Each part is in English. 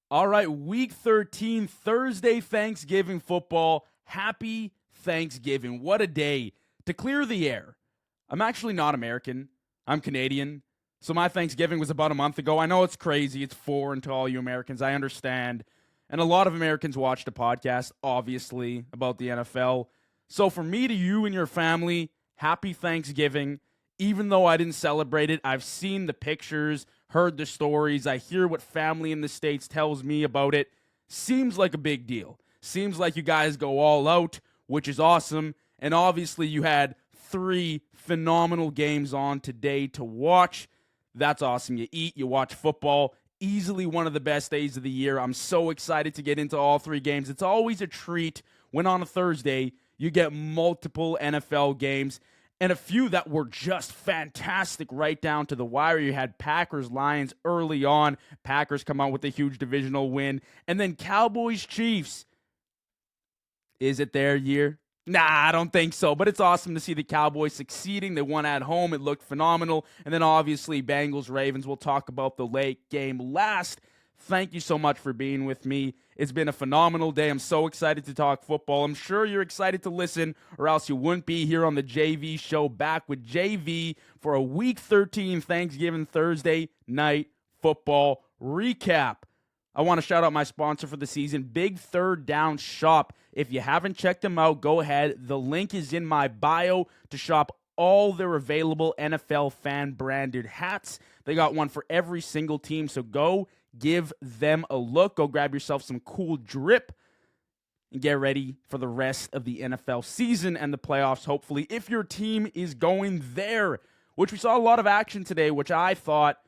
All right, week 13, Thursday, Thanksgiving football. Happy Thanksgiving. What a day to clear the air. I'm actually not American. I'm Canadian. So my Thanksgiving was about a month ago. I know it's crazy. It's foreign to all you Americans. I understand. And a lot of Americans watch the podcast, obviously, about the NFL. So for me to you and your family, happy Thanksgiving. Even though I didn't celebrate it, I've seen the pictures, heard the stories. I hear what family in the States tells me about it. Seems like a big deal. Seems like you guys go all out, which is awesome. And obviously you had 3 phenomenal games on today to watch. That's awesome. You eat, you watch football. Easily one of the best days of the year. I'm so excited to get into all 3 games. It's always a treat when on a Thursday you get multiple NFL games. And a few that were just fantastic right down to the wire. You had Packers, Lions early on. Packers come out with a huge divisional win. And then Cowboys, Chiefs. Is it their year? Nah, I don't think so. But it's awesome to see the Cowboys succeeding. They won at home. It looked phenomenal. And then obviously Bengals, Ravens. We'll talk about the late game last. Thank you so much for being with me. It's been a phenomenal day. I'm so excited to talk football. I'm sure you're excited to listen, or else you wouldn't be here on the JV show, back with JV for a Week 13 Thanksgiving Thursday night football recap. I want to shout out my sponsor for the season, Big Third Down Shop. If you haven't checked them out, go ahead. The link is in my bio to shop all their available NFL fan-branded hats. They got one for every single team, so go give them a look. Go grab yourself some cool drip and get ready for the rest of the NFL season and the playoffs, hopefully, if your team is going there, which we saw a lot of action today, which I thought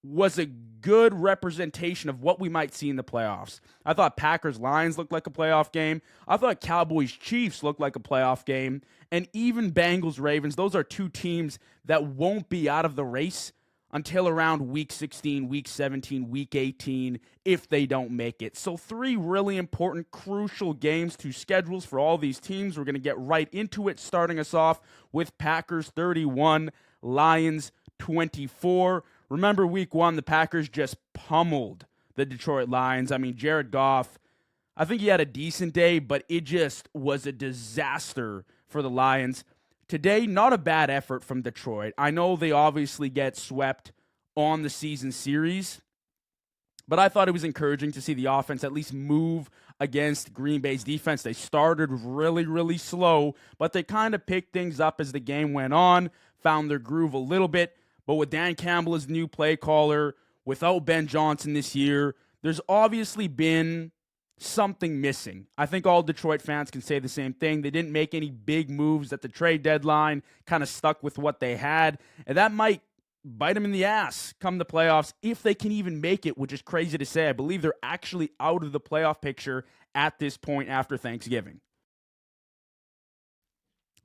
was a good representation of what we might see in the playoffs. I thought Packers-Lions looked like a playoff game. I thought Cowboys-Chiefs looked like a playoff game. And even Bengals-Ravens, those are 2 teams that won't be out of the race until around Week 16, Week 17, Week 18, if they don't make it. So 3 really important, crucial games to schedules for all these teams. We're going to get right into it, starting us off with Packers 31, Lions 24. Remember Week 1, the Packers just pummeled the Detroit Lions. I mean, Jared Goff, I think he had a decent day, but it just was a disaster for the Lions. Today, not a bad effort from Detroit. I know they obviously get swept on the season series, but I thought it was encouraging to see the offense at least move against Green Bay's defense. They started really, really slow, but they kind of picked things up as the game went on, found their groove a little bit. But with Dan Campbell as the new play caller, without Ben Johnson this year, there's obviously been something missing. I think all Detroit fans can say the same thing. They didn't make any big moves at the trade deadline, kind of stuck with what they had, and that might bite them in the ass come the playoffs if they can even make it, which is crazy to say. I believe they're actually out of the playoff picture at this point after Thanksgiving.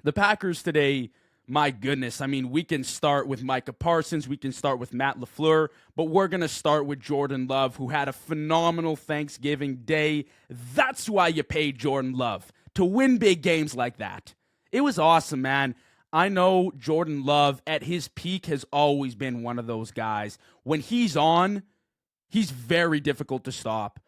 The Packers today, my goodness, I mean, we can start with Micah Parsons, we can start with Matt LaFleur, but we're going to start with Jordan Love, who had a phenomenal Thanksgiving day. That's why you pay Jordan Love, to win big games like that. It was awesome, man. I know Jordan Love at his peak has always been one of those guys. When he's on, he's very difficult to stop.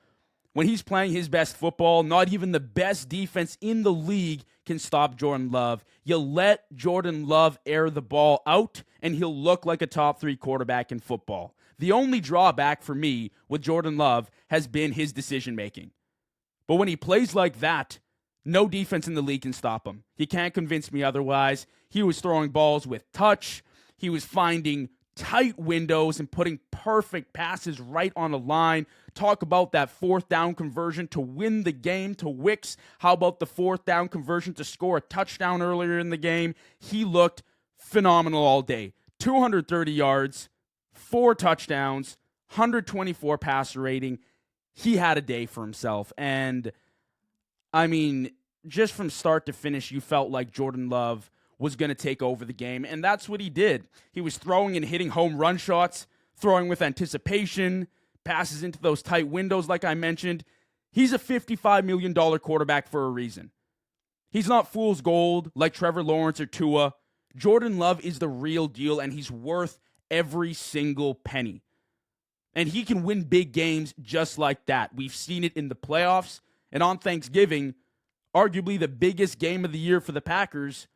When he's playing his best football, not even the best defense in the league can stop Jordan Love. You let Jordan Love air the ball out, and he'll look like a top 3 quarterback in football. The only drawback for me with Jordan Love has been his decision-making. But when he plays like that, no defense in the league can stop him. He can't convince me otherwise. He was throwing balls with touch. He was finding tight windows and putting perfect passes right on the line. Talk about that 4th down conversion to win the game to Wicks. How about the 4th down conversion to score a touchdown earlier in the game? He looked phenomenal all day. 230 yards, 4 touchdowns, 124 passer rating. He had a day for himself. And, I mean, just from start to finish, you felt like Jordan Love was going to take over the game, and that's what he did. He was throwing and hitting home run shots, throwing with anticipation, passes into those tight windows like I mentioned. He's a $55 million quarterback for a reason. He's not fool's gold like Trevor Lawrence or Tua. Jordan Love is the real deal, and he's worth every single penny. And he can win big games just like that. We've seen it in the playoffs and on Thanksgiving, arguably the biggest game of the year for the Packers.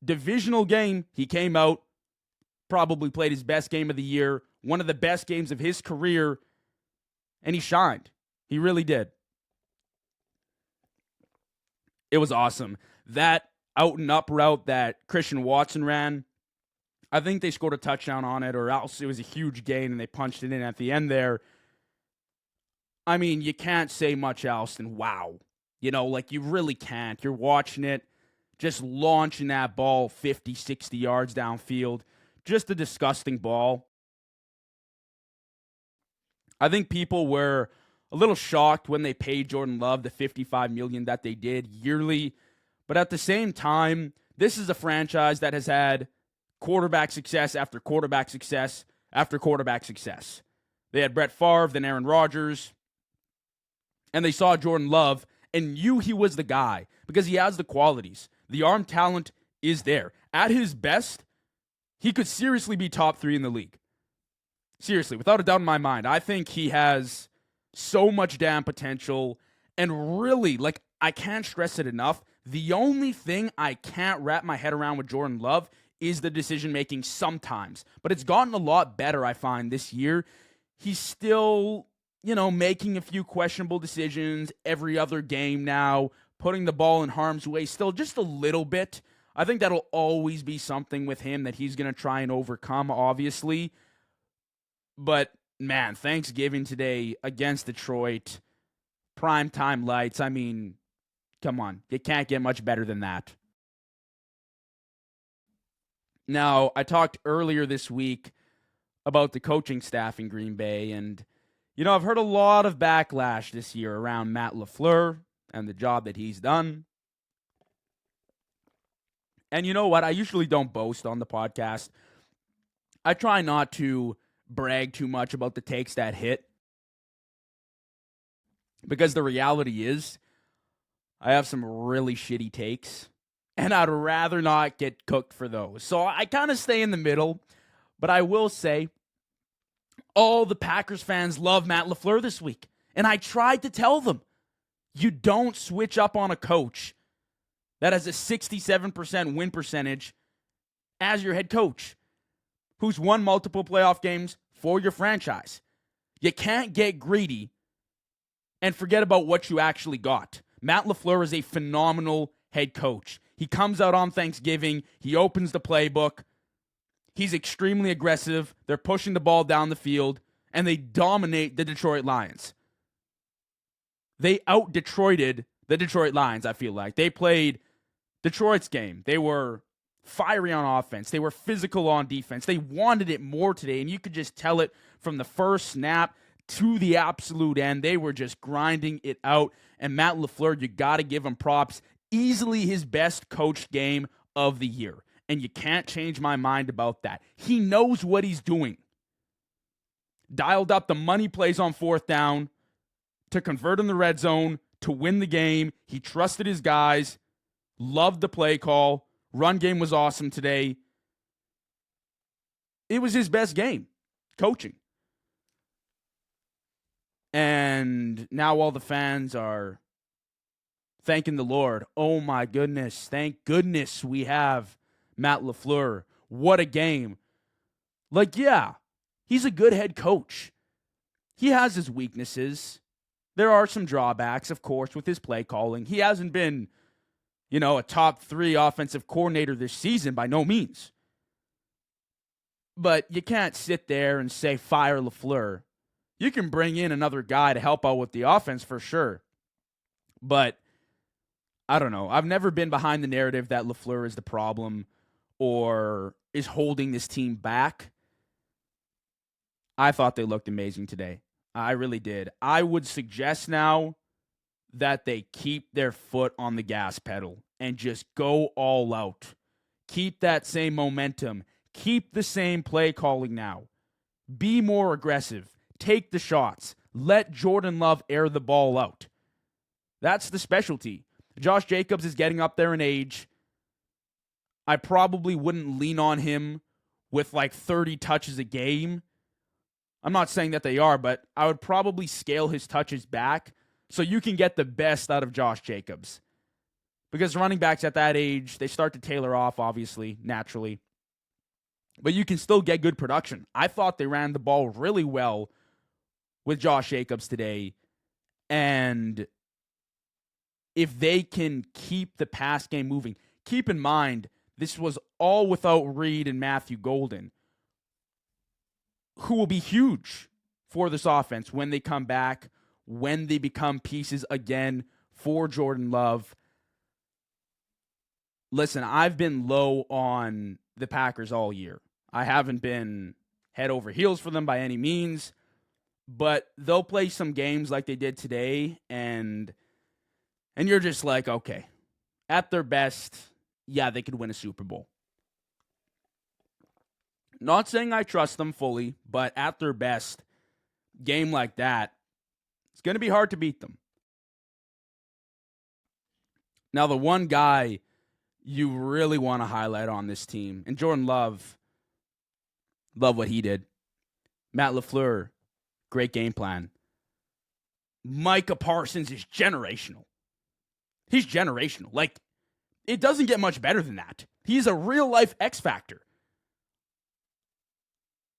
Divisional game, he came out, probably played his best game of the year, one of the best games of his career, and he shined. He really did. It was awesome. That out and up route that Christian Watson ran, I think they scored a touchdown on it, or else it was a huge gain and they punched it in at the end there. I mean, you can't say much else than wow. You really can't. You're watching it, just launching that ball 50, 60 yards downfield. Just a disgusting ball. I think people were a little shocked when they paid Jordan Love the $55 million that they did yearly. But at the same time, this is a franchise that has had quarterback success after quarterback success after quarterback success. They had Brett Favre, then Aaron Rodgers, and they saw Jordan Love and knew he was the guy because he has the qualities. The arm talent is there. At his best, he could seriously be top 3 in the league. Seriously, without a doubt in my mind. I think he has so much damn potential, and really, I can't stress it enough. The only thing I can't wrap my head around with Jordan Love is the decision-making sometimes. But it's gotten a lot better, I find, this year. He's still, making a few questionable decisions every other game now, putting the ball in harm's way still just a little bit. I think that'll always be something with him that he's going to try and overcome, obviously. But, man, Thanksgiving today against Detroit, primetime lights, I mean, come on. You can't get much better than that. Now, I talked earlier this week about the coaching staff in Green Bay, and, I've heard a lot of backlash this year around Matt LaFleur and the job that he's done. And you know what? I usually don't boast on the podcast. I try not to brag too much about the takes that hit, because the reality is I have some really shitty takes, and I'd rather not get cooked for those. So I kind of stay in the middle, but I will say all the Packers fans love Matt LaFleur this week, and I tried to tell them, you don't switch up on a coach that has a 67% win percentage as your head coach, who's won multiple playoff games for your franchise. You can't get greedy and forget about what you actually got. Matt LaFleur is a phenomenal head coach. He comes out on Thanksgiving. He opens the playbook. He's extremely aggressive. They're pushing the ball down the field, and they dominate the Detroit Lions. They out-Detroited the Detroit Lions, I feel like. They played Detroit's game. They were fiery on offense. They were physical on defense. They wanted it more today, and you could just tell it from the first snap to the absolute end. They were just grinding it out, and Matt LaFleur, you got to give him props. Easily his best coached game of the year, and you can't change my mind about that. He knows what he's doing. Dialed up the money plays on fourth down to convert in the red zone, to win the game. He trusted his guys, loved the play call. Run game was awesome today. It was his best game, coaching. And now all the fans are thanking the Lord. Oh my goodness, thank goodness we have Matt LaFleur. What a game. Yeah, he's a good head coach. He has his weaknesses. There are some drawbacks, of course, with his play calling. He hasn't been, a top 3 offensive coordinator this season by no means. But you can't sit there and say fire LaFleur. You can bring in another guy to help out with the offense for sure. But I don't know. I've never been behind the narrative that LaFleur is the problem or is holding this team back. I thought they looked amazing today. I really did. I would suggest now that they keep their foot on the gas pedal and just go all out. Keep that same momentum. Keep the same play calling now. Be more aggressive. Take the shots. Let Jordan Love air the ball out. That's the specialty. Josh Jacobs is getting up there in age. I probably wouldn't lean on him with 30 touches a game. I'm not saying that they are, but I would probably scale his touches back so you can get the best out of Josh Jacobs. Because running backs at that age, they start to tailor off, obviously, naturally. But you can still get good production. I thought they ran the ball really well with Josh Jacobs today. And if they can keep the pass game moving, keep in mind, this was all without Reed and Matthew Golden, who will be huge for this offense when they come back, when they become pieces again for Jordan Love. Listen, I've been low on the Packers all year. I haven't been head over heels for them by any means, but they'll play some games like they did today, and you're just like, okay, at their best, yeah, they could win a Super Bowl. Not saying I trust them fully, but at their best, game like that, it's going to be hard to beat them. Now, the one guy you really want to highlight on this team, and Jordan Love what he did. Matt LaFleur, great game plan. Micah Parsons is generational. He's generational. Like, it doesn't get much better than that. He's a real-life X factor.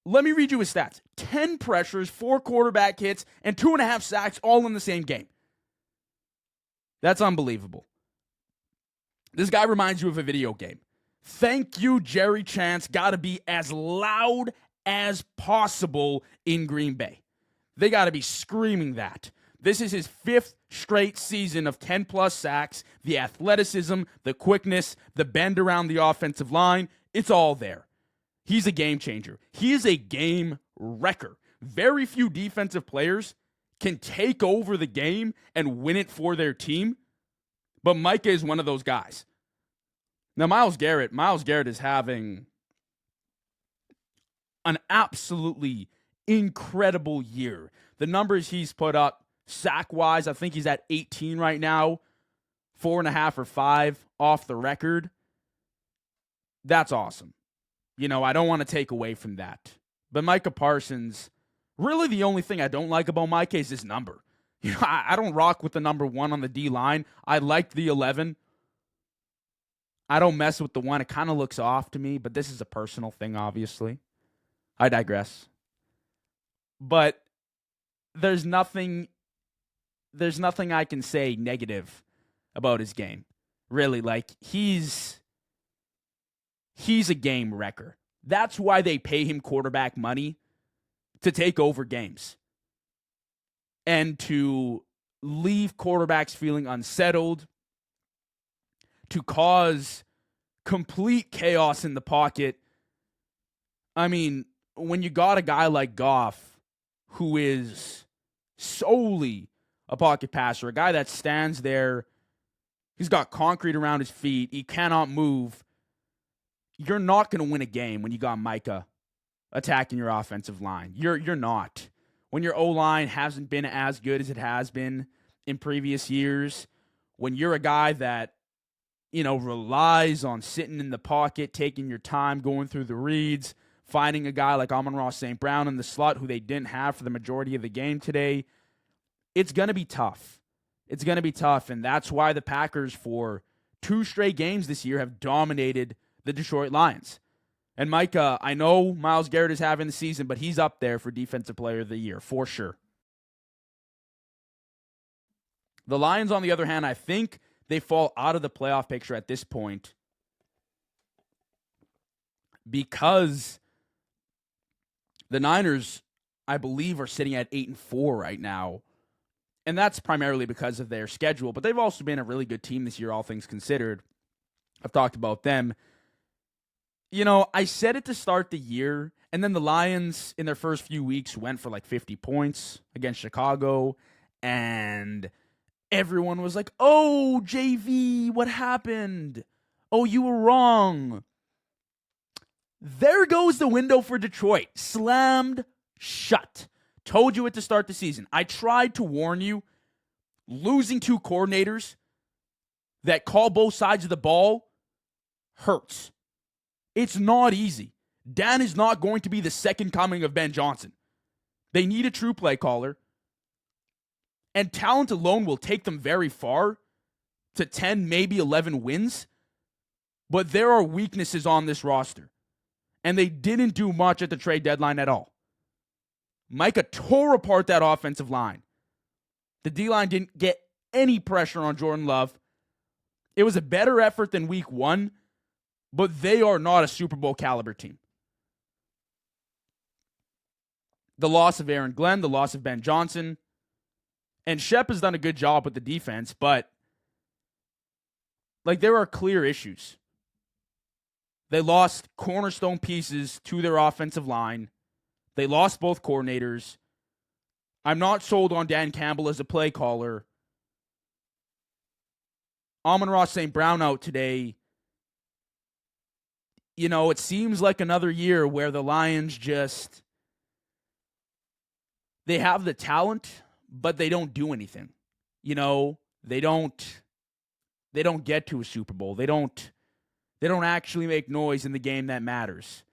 Let me read you his stats. 10 pressures, 4 quarterback hits, and 2.5 sacks all in the same game. That's unbelievable. This guy reminds you of a video game. Thank you, Jerry Chance. Got to be as loud as possible in Green Bay. They got to be screaming that. This is his 5th straight season of 10-plus sacks. The athleticism, the quickness, the bend around the offensive line, it's all there. He's a game changer. He is a game wrecker. Very few defensive players can take over the game and win it for their team, but Micah is one of those guys. Now, Myles Garrett is having an absolutely incredible year. The numbers he's put up, sack-wise, I think he's at 18 right now, 4.5 or 5 off the record. That's awesome. You know, I don't want to take away from that. But Micah Parsons, really the only thing I don't like about Micah is his number. You know, I don't rock with the number 1 on the D-line. I like the 11. I don't mess with the 1. It kind of looks off to me, but this is a personal thing, obviously. I digress. But there's nothing I can say negative about his game. Really, like, he's a game wrecker. That's why they pay him quarterback money, to take over games and to leave quarterbacks feeling unsettled, to cause complete chaos in the pocket. I mean, when you got a guy like Goff, who is solely a pocket passer, a guy that stands there, he's got concrete around his feet, he cannot move, you're not going to win a game when you got Micah attacking your offensive line. You're not. When your O-line hasn't been as good as it has been in previous years, when you're a guy that, you know, relies on sitting in the pocket, taking your time, going through the reads, finding a guy like Amon-Ra St. Brown in the slot who they didn't have for the majority of the game today, it's going to be tough. It's going to be tough, and that's why the Packers, for 2 straight games this year, have dominated the Detroit Lions. And Micah, I know Myles Garrett is having the season, but he's up there for Defensive Player of the Year, for sure. The Lions, on the other hand, I think they fall out of the playoff picture at this point because the Niners, I believe, are sitting at 8-4 right now. And that's primarily because of their schedule. But they've also been a really good team this year, all things considered. I've talked about them. You know, I said it to start the year, and then the Lions, in their first few weeks, went for like 50 points against Chicago, and everyone was like, oh, JV, what happened? Oh, you were wrong. There goes the window for Detroit. Slammed shut. Told you it to start the season. I tried to warn you. Losing 2 coordinators that call both sides of the ball hurts. It's not easy. Dan is not going to be the second coming of Ben Johnson. They need a true play caller. And talent alone will take them very far to 10, maybe 11 wins. But there are weaknesses on this roster. And they didn't do much at the trade deadline at all. Micah tore apart that offensive line. The D-line didn't get any pressure on Jordan Love. It was a better effort than week 1, but they are not a Super Bowl caliber team. The loss of Aaron Glenn, the loss of Ben Johnson, and Shep has done a good job with the defense, but there are clear issues. They lost cornerstone pieces to their offensive line. They lost both coordinators. I'm not sold on Dan Campbell as a play caller. Amon-Ra St. Brown out today. It seems like another year where the Lions they have the talent, but they don't do anything. They don't get to a Super Bowl. They don't actually make noise in the game that matters,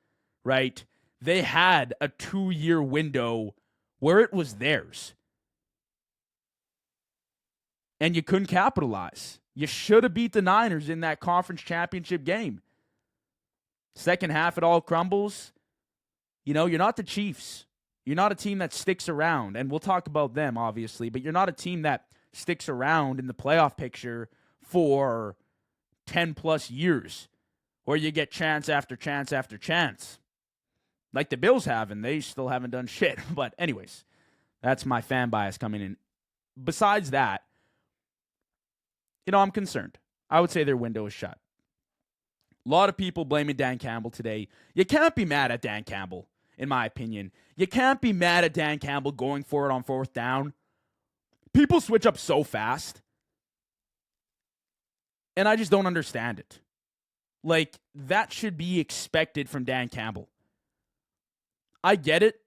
right? They had a 2-year window where it was theirs. And you couldn't capitalize. You should have beat the Niners in that conference championship game. Second half, it all crumbles. You're not the Chiefs. You're not a team that sticks around. And we'll talk about them, obviously. But you're not a team that sticks around in the playoff picture for 10-plus years, where you get chance after chance after chance. Like the Bills have, and they still haven't done shit. But anyways, that's my fan bias coming in. Besides that, I'm concerned. I would say their window is shut. A lot of people blaming Dan Campbell today. You can't be mad at Dan Campbell, in my opinion. You can't be mad at Dan Campbell going for it on 4th down. People switch up so fast. And I just don't understand it. That should be expected from Dan Campbell. I get it.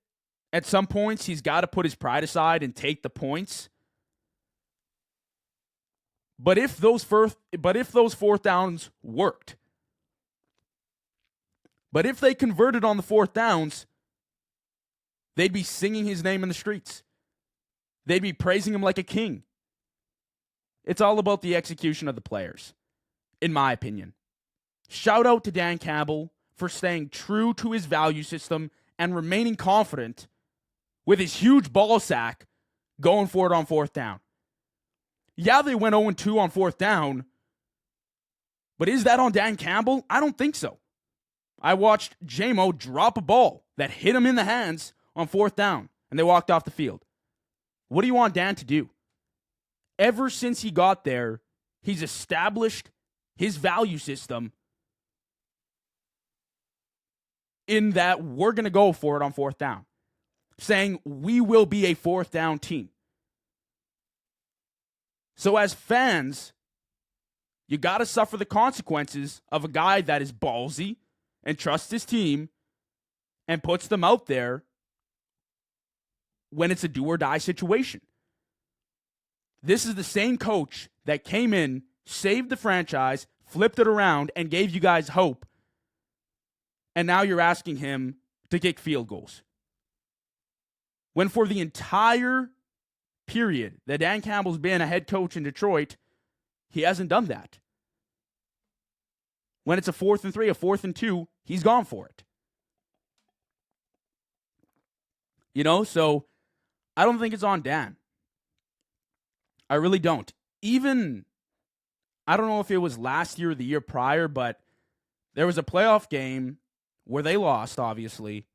At some points, he's got to put his pride aside and take the points. But if those 4th downs worked, but if they converted on the 4th downs, they'd be singing his name in the streets. They'd be praising him like a king. It's all about the execution of the players, in my opinion. Shout out to Dan Campbell for staying true to his value system and remaining confident with his huge ball sack going for it on 4th down. Yeah, they went 0-2 on 4th down, but is that on Dan Campbell? I don't think so. I watched J-Mo drop a ball that hit him in the hands on 4th down, and they walked off the field. What do you want Dan to do? Ever since he got there, he's established his value system in that we're going to go for it on 4th down, saying we will be a 4th down team. So as fans, you got to suffer the consequences of a guy that is ballsy and trusts his team and puts them out there when it's a do-or-die situation. This is the same coach that came in, saved the franchise, flipped it around, and gave you guys hope. And now you're asking him to kick field goals. When for the entire period that Dan Campbell's been a head coach in Detroit, he hasn't done that. When it's a 4th and 3, a 4th and 2, he's gone for it. So I don't think it's on Dan. I really don't. Even, I don't know if it was last year or the year prior, but there was a playoff game where they lost, obviously,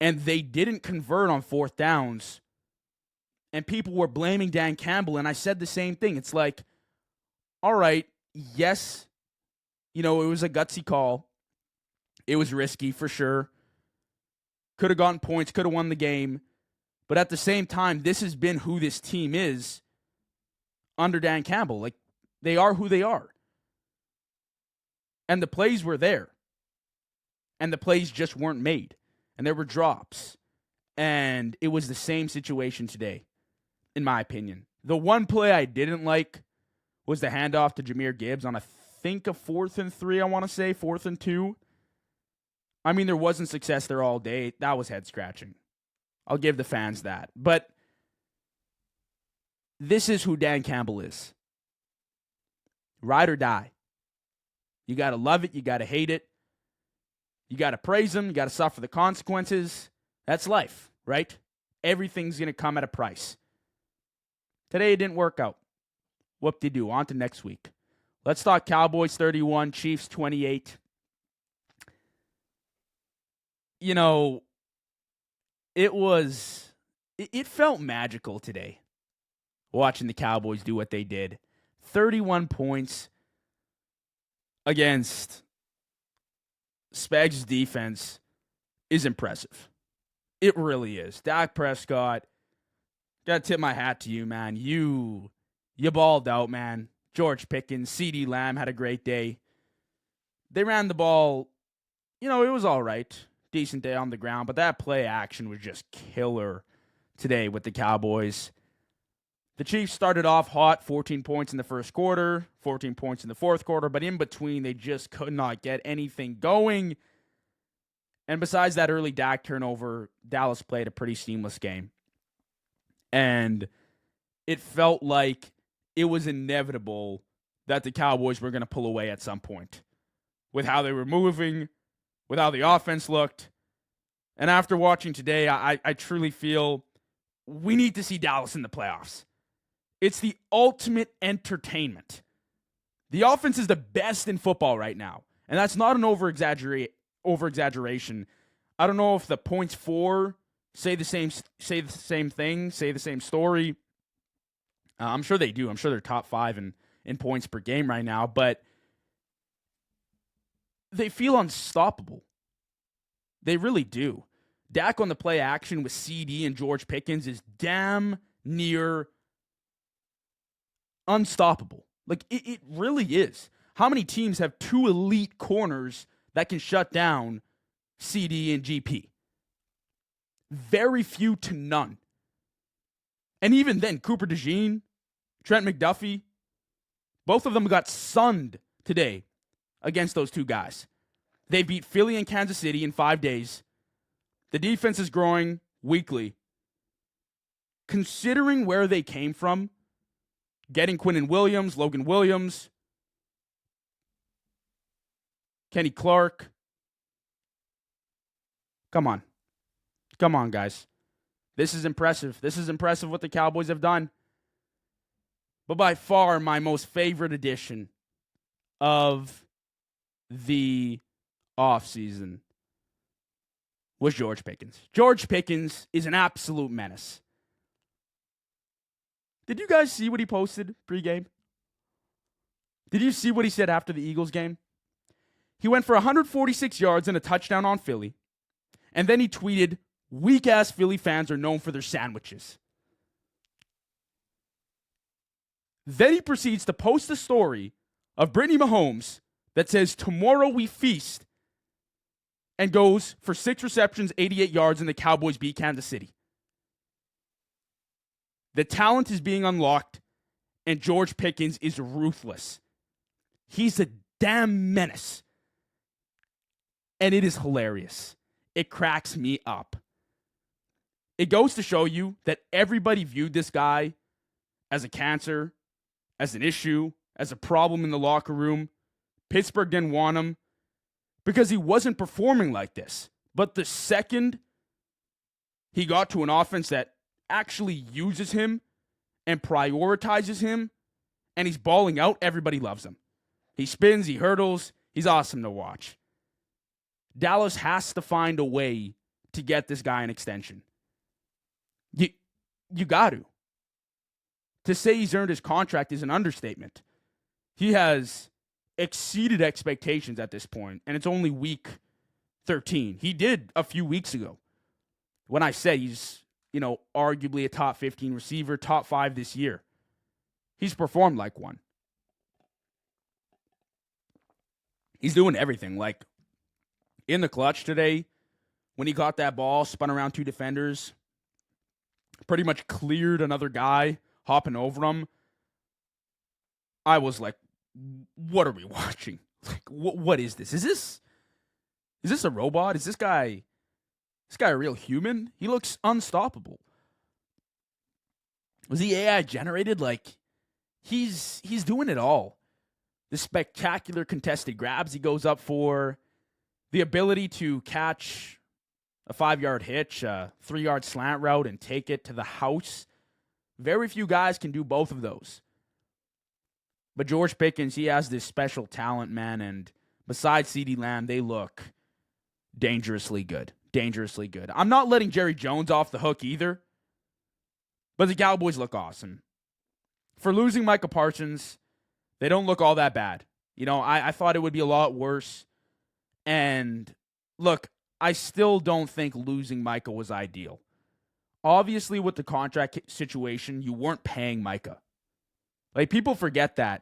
and they didn't convert on 4th downs, and people were blaming Dan Campbell, and I said the same thing. It's like, all right, yes, it was a gutsy call. It was risky for sure. Could have gotten points, could have won the game. But at the same time, this has been who this team is under Dan Campbell. They are who they are. And the plays were there. And the plays just weren't made. And there were drops. And it was the same situation today, in my opinion. The one play I didn't like was the handoff to Jahmyr Gibbs on, I think, a 4th and 3, I want to say, 4th and 2. I mean, there wasn't success there all day. That was head-scratching. I'll give the fans that. But this is who Dan Campbell is. Ride or die. You got to love it. You got to hate it. You got to praise him. You got to suffer the consequences. That's life, right? Everything's going to come at a price. Today it didn't work out. Whoop-de-doo. On to next week. Let's talk Cowboys 31, Chiefs 28. You know, it felt magical today watching the Cowboys do what they did. 31 points against Spags' defense is impressive. It really is. Dak Prescott, gotta tip my hat to you, man. You balled out, man. George Pickens, CeeDee Lamb had a great day. They ran the ball, it was all right. Decent day on the ground, but that play action was just killer today with the Cowboys. The Chiefs started off hot, 14 points in the first quarter, 14 points in the fourth quarter, but in between, they just could not get anything going. And besides that early Dak turnover, Dallas played a pretty seamless game. And it felt like it was inevitable that the Cowboys were going to pull away at some point with how they were moving, with how the offense looked. And after watching today, I truly feel we need to see Dallas in the playoffs. It's the ultimate entertainment. The offense is the best in football right now. And that's not an over-exaggeration. I don't know if the points for say the same thing, say the same story. I'm sure they do. I'm sure they're top 5 in points per game right now. But they feel unstoppable. They really do. Dak on the play action with CD and George Pickens is damn near unstoppable. Like, it really is. How many teams have 2 elite corners that can shut down CD and GP? Very few to none. And even then, Cooper DeJean, Trent McDuffie, both of them got sunned today against those 2 guys. They beat Philly and Kansas City in 5 days. The defense is growing weekly. Considering where they came from, getting Quinnen Williams, Logan Williams, Kenny Clark. Come on. Come on, guys. This is impressive. This is impressive what the Cowboys have done. But by far, my most favorite addition of the offseason was George Pickens. George Pickens is an absolute menace. Did you guys see what he posted pregame? Did you see what he said after the Eagles game? He went for 146 yards and a touchdown on Philly. And then he tweeted, "Weak-ass Philly fans are known for their sandwiches." Then he proceeds to post a story of Brittany Mahomes that says, "Tomorrow we feast," and goes for 6 receptions, 88 yards, and the Cowboys beat Kansas City. The talent is being unlocked, and George Pickens is ruthless. He's a damn menace. And it is hilarious. It cracks me up. It goes to show you that everybody viewed this guy as a cancer, as an issue, as a problem in the locker room. Pittsburgh didn't want him because he wasn't performing like this. But the second he got to an offense that actually uses him and prioritizes him, and he's balling out, everybody loves him. He spins, he hurdles, he's awesome to watch. Dallas has to find a way to get this guy an extension. You got to. To say he's earned his contract is an understatement. He has exceeded expectations at this point, and it's only week 13. He did a few weeks ago when I said he's, arguably a top 15 receiver, top 5 this year. He's performed like one. He's doing everything. Like, in the clutch today, when he caught that ball, spun around 2 defenders, pretty much cleared another guy, hopping over him. I was like, what are we watching? Like, what is this? Is this a robot? Is this guy this guy a real human? He looks unstoppable. Was he AI generated? Like, he's doing it all. The spectacular contested grabs he goes up for, the ability to catch a 5-yard hitch, a 3-yard slant route, and take it to the house. Very few guys can do both of those. But George Pickens, he has this special talent, man, and besides CeeDee Lamb, they look dangerously good. Dangerously good. I'm not letting Jerry Jones off the hook either, but the Cowboys look awesome. For losing Micah Parsons, they don't look all that bad. You know, I thought it would be a lot worse. And look, I still don't think losing Micah was ideal. Obviously, with the contract situation, you weren't paying Micah. Like, people forget that.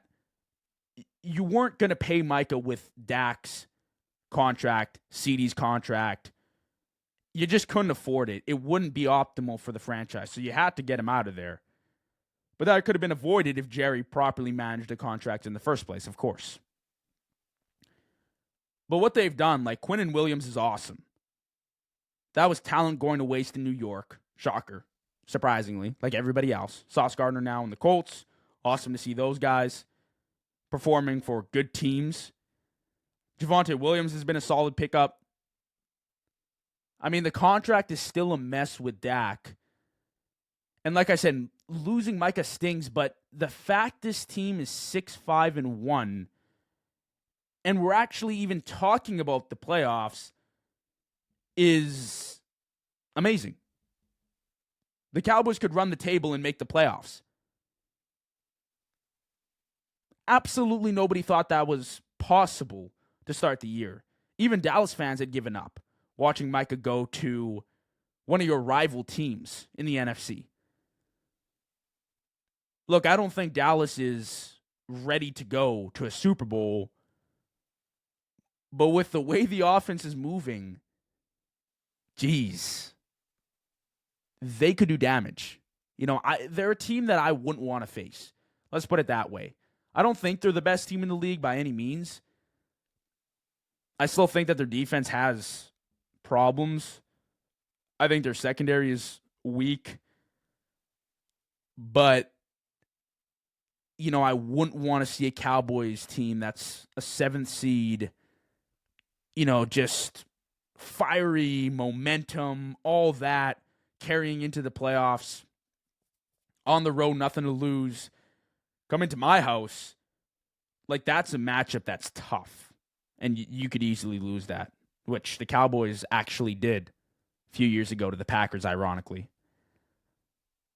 You weren't going to pay Micah with Dak's contract, CeeDee's contract. You just couldn't afford it. It wouldn't be optimal for the franchise, so you had to get him out of there. But that could have been avoided if Jerry properly managed the contract in the first place, of course. But what they've done, like Quinnen Williams is awesome. That was talent going to waste in New York. Shocker, surprisingly, like everybody else. Sauce Gardner now in the Colts. Awesome to see those guys performing for good teams. Javonte Williams has been a solid pickup. I mean, the contract is still a mess with Dak. And like I said, losing Micah stings, but the fact this team is 6-5-1, and we're actually even talking about the playoffs, is amazing. The Cowboys could run the table and make the playoffs. Absolutely nobody thought that was possible to start the year. Even Dallas fans had given up watching Micah go to one of your rival teams in the NFC. Look, I don't think Dallas is ready to go to a Super Bowl, but with the way the offense is moving, geez, they could do damage. You know, they're a team that I wouldn't want to face. Let's put it that way. I don't think they're the best team in the league by any means. I still think that their defense has problems. I think their secondary is weak. But, you know, I wouldn't want to see a Cowboys team that's a 7th seed, you know, just fiery momentum, all that, carrying into the playoffs. On the road, nothing to lose. Come into my house. Like, that's a matchup that's tough. And you could easily lose that, which the Cowboys actually did a few years ago to the Packers, ironically.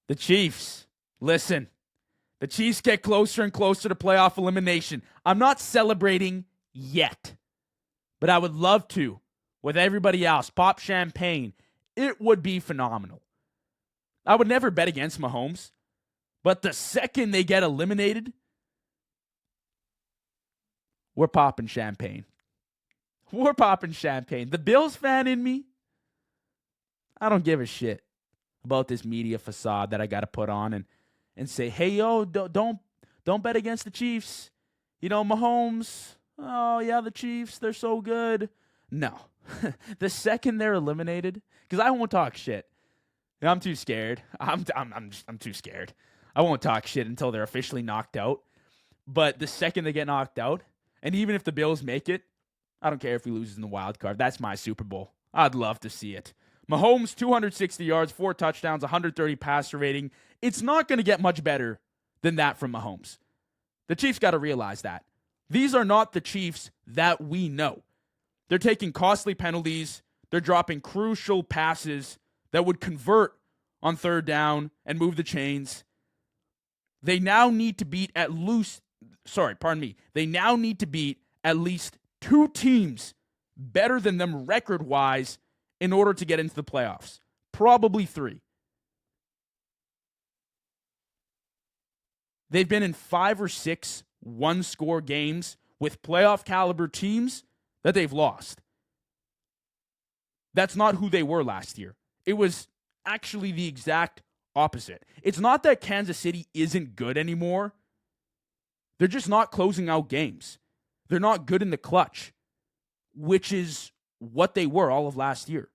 The Chiefs, listen, the Chiefs get closer and closer to playoff elimination. I'm not celebrating yet, but I would love to with everybody else. Pop champagne. It would be phenomenal. I would never bet against Mahomes, but the second they get eliminated, we're popping champagne. We're popping champagne. The Bills fan in me, I don't give a shit about this media facade that I got to put on and say, hey, yo, don't bet against the Chiefs. You know, Mahomes, oh, yeah, the Chiefs, they're so good. No. The second they're eliminated, because I won't talk shit. I'm too scared. I'm too scared. I won't talk shit until they're officially knocked out. But the second they get knocked out, and even if the Bills make it, I don't care if he loses in the wild card. That's my Super Bowl. I'd love to see it. Mahomes, 260 yards, 4 touchdowns, 130 passer rating. It's not going to get much better than that from Mahomes. The Chiefs got to realize that. These are not the Chiefs that we know. They're taking costly penalties. They're dropping crucial passes that would convert on third down and move the chains. They now need to beat They now need to beat at least 2 teams better than them record-wise in order to get into the playoffs. Probably 3. They've been in 5 or 6 one-score games with playoff-caliber teams that they've lost. That's not who they were last year. It was actually the exact opposite. It's not that Kansas City isn't good anymore. They're just not closing out games. They're not good in the clutch, which is what they were all of last year.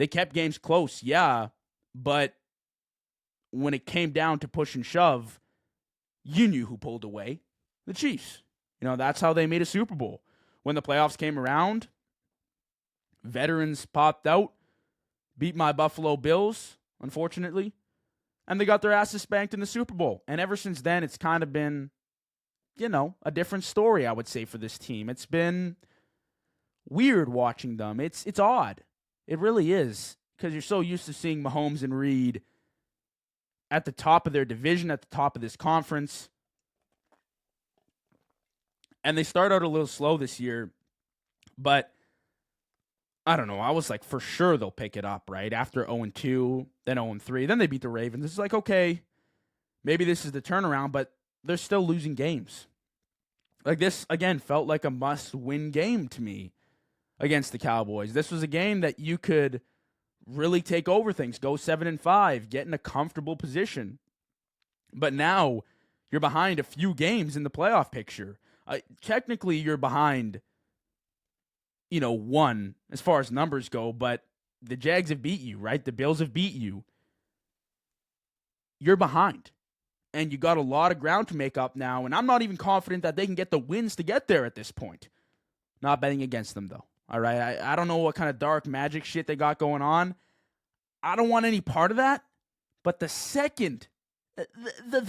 They kept games close, yeah, but when it came down to push and shove, you knew who pulled away. The Chiefs. That's how they made a Super Bowl. When the playoffs came around, veterans popped out, beat my Buffalo Bills, unfortunately, and they got their asses spanked in the Super Bowl. And ever since then, it's kind of been, a different story, I would say, for this team. It's been weird watching them. It's odd. It really is, because you're so used to seeing Mahomes and Reed at the top of their division, at the top of this conference. And they start out a little slow this year, but I don't know. I was like, for sure they'll pick it up, right? After 0-2, then 0-3, then they beat the Ravens. It's like, okay, maybe this is the turnaround, but they're still losing games. Like, this, again, felt like a must-win game to me against the Cowboys. This was a game that you could really take over things, go 7-5, get in a comfortable position. But now you're behind a few games in the playoff picture. Technically, you're behind, one as far as numbers go, but the Jags have beat you, right? The Bills have beat you. You're behind. And you got a lot of ground to make up now, and I'm not even confident that they can get the wins to get there at this point. Not betting against them, though. All right, I don't know what kind of dark magic shit they got going on. I don't want any part of that. But the second, the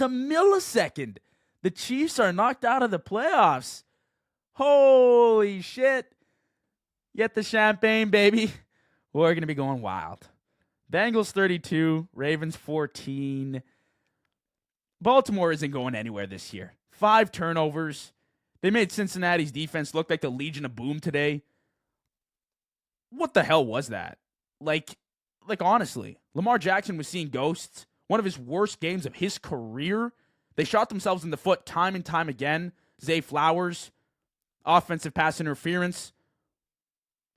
millisecond, the Chiefs are knocked out of the playoffs. Holy shit. Get the champagne, baby. We're going to be going wild. Bengals 32, Ravens 14. Baltimore isn't going anywhere this year. 5 turnovers. They made Cincinnati's defense look like the Legion of Boom today. What the hell was that? Like honestly, Lamar Jackson was seeing ghosts. One of his worst games of his career. They shot themselves in the foot time and time again. Zay Flowers, offensive pass interference,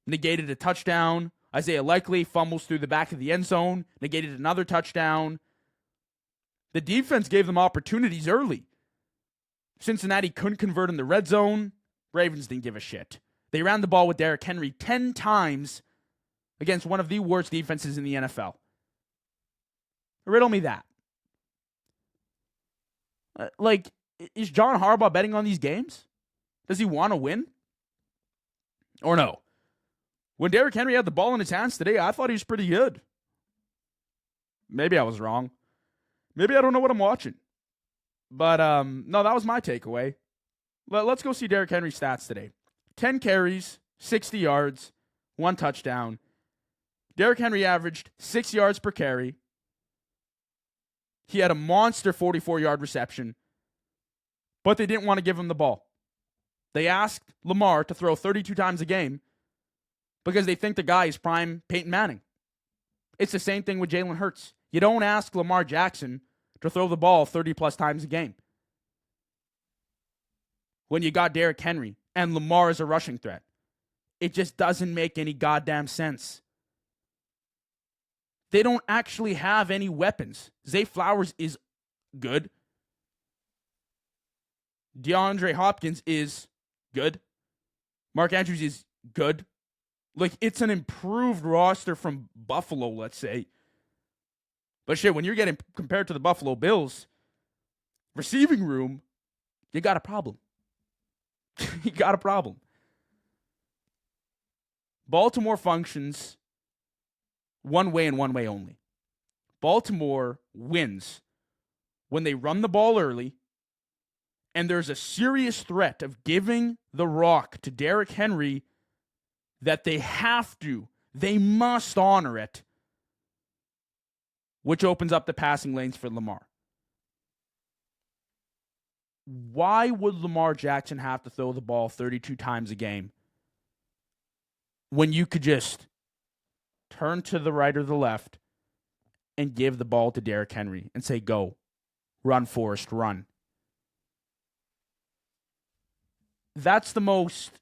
negated a touchdown. Isaiah Likely fumbles through the back of the end zone, negated another touchdown. The defense gave them opportunities early. Cincinnati couldn't convert in the red zone. Ravens didn't give a shit. They ran the ball with Derrick Henry 10 times against one of the worst defenses in the NFL. Riddle me that. Is John Harbaugh betting on these games? Does he want to win? Or no? When Derrick Henry had the ball in his hands today, I thought he was pretty good. Maybe I was wrong. Maybe I don't know what I'm watching. But, no, that was my takeaway. Let's go see Derrick Henry's stats today. 10 carries, 60 yards, 1 touchdown. Derrick Henry averaged 6 yards per carry. He had a monster 44-yard reception. But they didn't want to give him the ball. They asked Lamar to throw 32 times a game because they think the guy is prime Peyton Manning. It's the same thing with Jalen Hurts. You don't ask Lamar Jackson to throw the ball 30-plus times a game. When you got Derrick Henry and Lamar is a rushing threat. It just doesn't make any goddamn sense. They don't actually have any weapons. Zay Flowers is good. DeAndre Hopkins is good. Mark Andrews is good. It's an improved roster from Buffalo, let's say. But shit, when you're getting compared to the Buffalo Bills, receiving room, you got a problem. You got a problem. Baltimore functions one way and one way only. Baltimore wins when they run the ball early and there's a serious threat of giving the rock to Derrick Henry that they must honor it, which opens up the passing lanes for Lamar. Why would Lamar Jackson have to throw the ball 32 times a game when you could just turn to the right or the left and give the ball to Derrick Henry and say, go, run, Forrest, run? That's the most,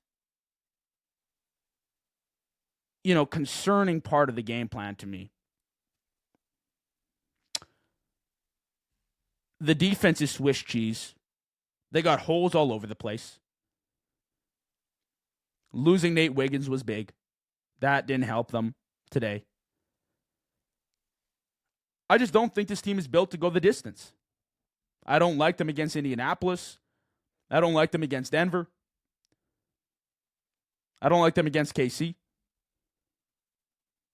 concerning part of the game plan to me. The defense is Swiss cheese. They got holes all over the place. Losing Nate Wiggins was big. That didn't help them today. I just don't think this team is built to go the distance. I don't like them against Indianapolis. I don't like them against Denver. I don't like them against KC.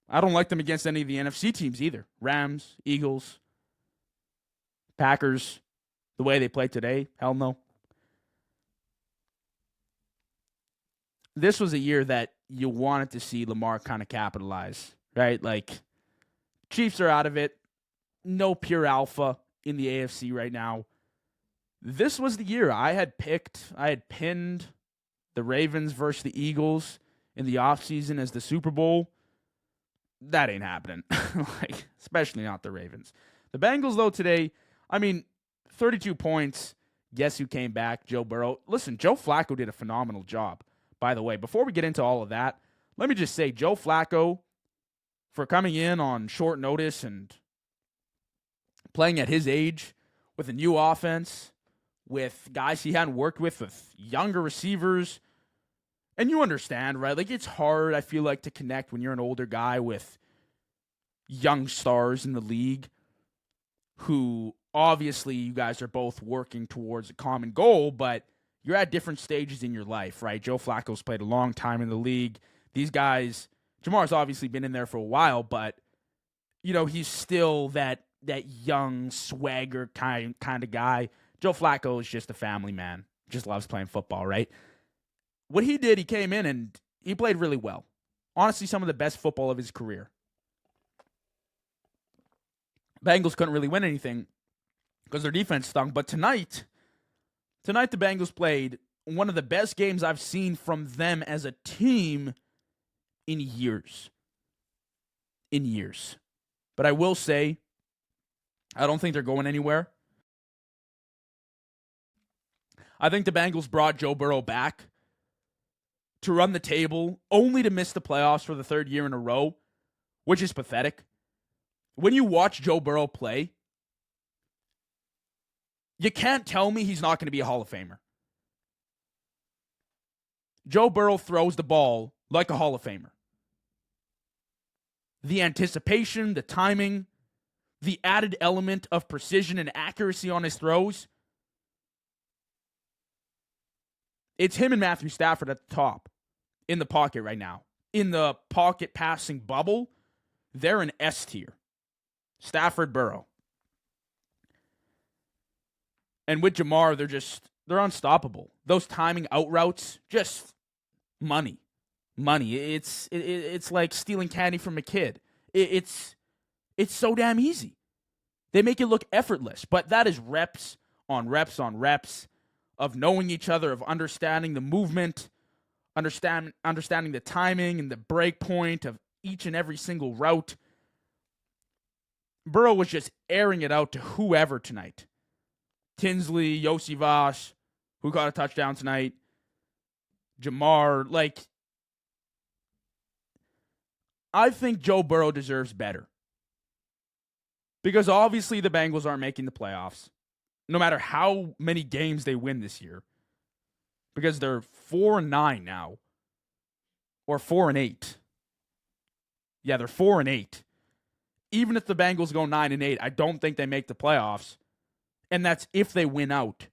I don't like them against any of the NFC teams either. Rams, Eagles, Packers, the way they play today, hell no. This was a year that you wanted to see Lamar kind of capitalize, right? Like, Chiefs are out of it. No pure alpha in the AFC right now. This was the year I had pinned the Ravens versus the Eagles in the offseason as the Super Bowl. That ain't happening. Especially not the Ravens. The Bengals, though, today, 32 points. Guess who came back? Joe Burrow. Listen, Joe Flacco did a phenomenal job, by the way. Before we get into all of that, let me just say, Joe Flacco, for coming in on short notice and playing at his age with a new offense, with guys he hadn't worked with younger receivers. And you understand, right? Like, it's hard, I feel like, to connect when you're an older guy with young stars in the league who, obviously, you guys are both working towards a common goal, but you're at different stages in your life, right? Joe Flacco's played a long time in the league. These guys, Jamar's obviously been in there for a while, but, he's still that young swagger kind of guy. Joe Flacco is just a family man. Just loves playing football, right? What he did, he came in and he played really well. Honestly, some of the best football of his career. Bengals couldn't really win anything because their defense stunk. But tonight the Bengals played one of the best games I've seen from them as a team in years. But I will say, I don't think they're going anywhere. I think the Bengals brought Joe Burrow back to run the table, only to miss the playoffs for the third year in a row, which is pathetic. When you watch Joe Burrow play, you can't tell me he's not going to be a Hall of Famer. Joe Burrow throws the ball like a Hall of Famer. The anticipation, the timing, the added element of precision and accuracy on his throws. It's him and Matthew Stafford at the top in the pocket right now. In the pocket passing bubble, they're an S tier. Stafford, Burrow. And with Jamar, they're unstoppable. Those timing out routes, just money. It's like stealing candy from a kid. It's so damn easy. They make it look effortless, but that is reps on reps on reps of knowing each other, of understanding the movement, understanding the timing and the break point of each and every single route. Burrow was just airing it out to whoever tonight. Tinsley, Yossi Vosh, who got a touchdown tonight, Jamar. I think Joe Burrow deserves better. Because obviously the Bengals aren't making the playoffs, no matter how many games they win this year. Because they're 4-9 now. Or 4-8. Yeah, they're 4-8. Even if the Bengals go 9-8, I don't think they make the playoffs. And that's if they win out.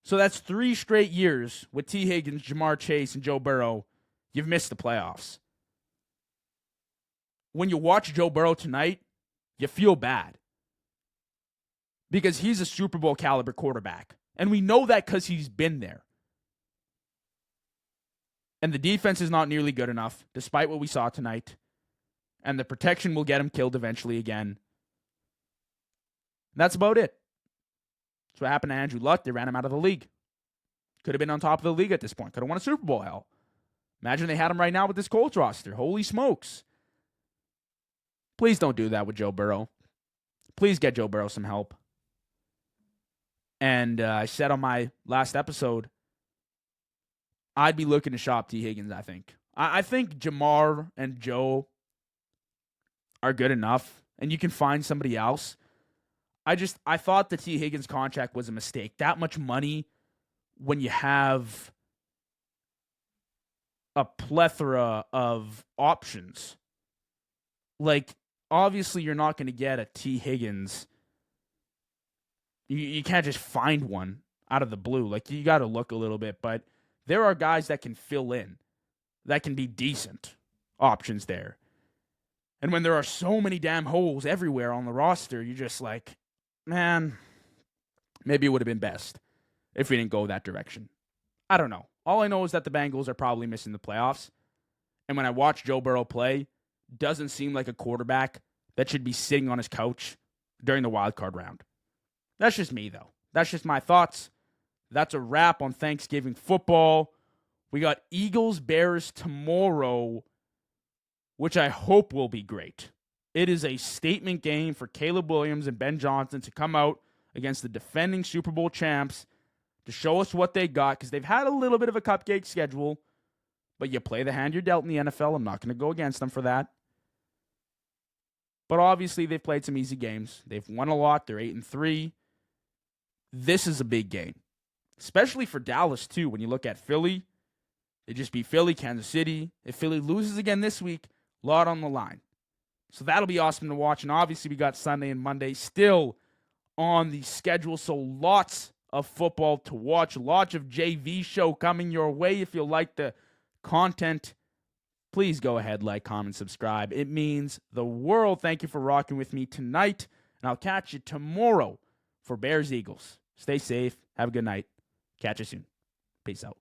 So that's 3 straight years with T. Higgins, Jamar Chase, and Joe Burrow. You've missed the playoffs. When you watch Joe Burrow tonight, you feel bad. Because he's a Super Bowl caliber quarterback. And we know that because he's been there. And the defense is not nearly good enough, despite what we saw tonight. And the protection will get him killed eventually again. That's about it. That's what happened to Andrew Luck. They ran him out of the league. Could have been on top of the league at this point. Could have won a Super Bowl, hell. Imagine they had him right now with this Colts roster. Holy smokes. Please don't do that with Joe Burrow. Please get Joe Burrow some help. And I said on my last episode, I'd be looking to shop T. Higgins, I think. I think Jamar and Joe are good enough, and you can find somebody else. I thought the T. Higgins contract was a mistake. That much money when you have a plethora of options. Like, obviously you're not going to get a T. Higgins. You can't just find one out of the blue. Like, you got to look a little bit, but there are guys that can fill in, that can be decent options there. And when there are so many damn holes everywhere on the roster, you're just like, man, maybe it would have been best if we didn't go that direction. I don't know. All I know is that the Bengals are probably missing the playoffs. And when I watch Joe Burrow play, doesn't seem like a quarterback that should be sitting on his couch during the wild card round. That's just me, though. That's just my thoughts. That's a wrap on Thanksgiving football. We got Eagles-Bears tomorrow, which I hope will be great. It is a statement game for Caleb Williams and Ben Johnson to come out against the defending Super Bowl champs to show us what they got, because they've had a little bit of a cupcake schedule, but you play the hand you're dealt in the NFL. I'm not going to go against them for that. But obviously, they've played some easy games. They've won a lot. They're 8-3. This is a big game, especially for Dallas, too. When you look at Philly, they just beat Philly, Kansas City. If Philly loses again this week, a lot on the line. So that'll be awesome to watch. And obviously, we got Sunday and Monday still on the schedule. So lots of football to watch. Lots of JV show coming your way. If you like the content, please go ahead, like, comment, subscribe. It means the world. Thank you for rocking with me tonight. And I'll catch you tomorrow for Bears Eagles. Stay safe. Have a good night. Catch you soon. Peace out.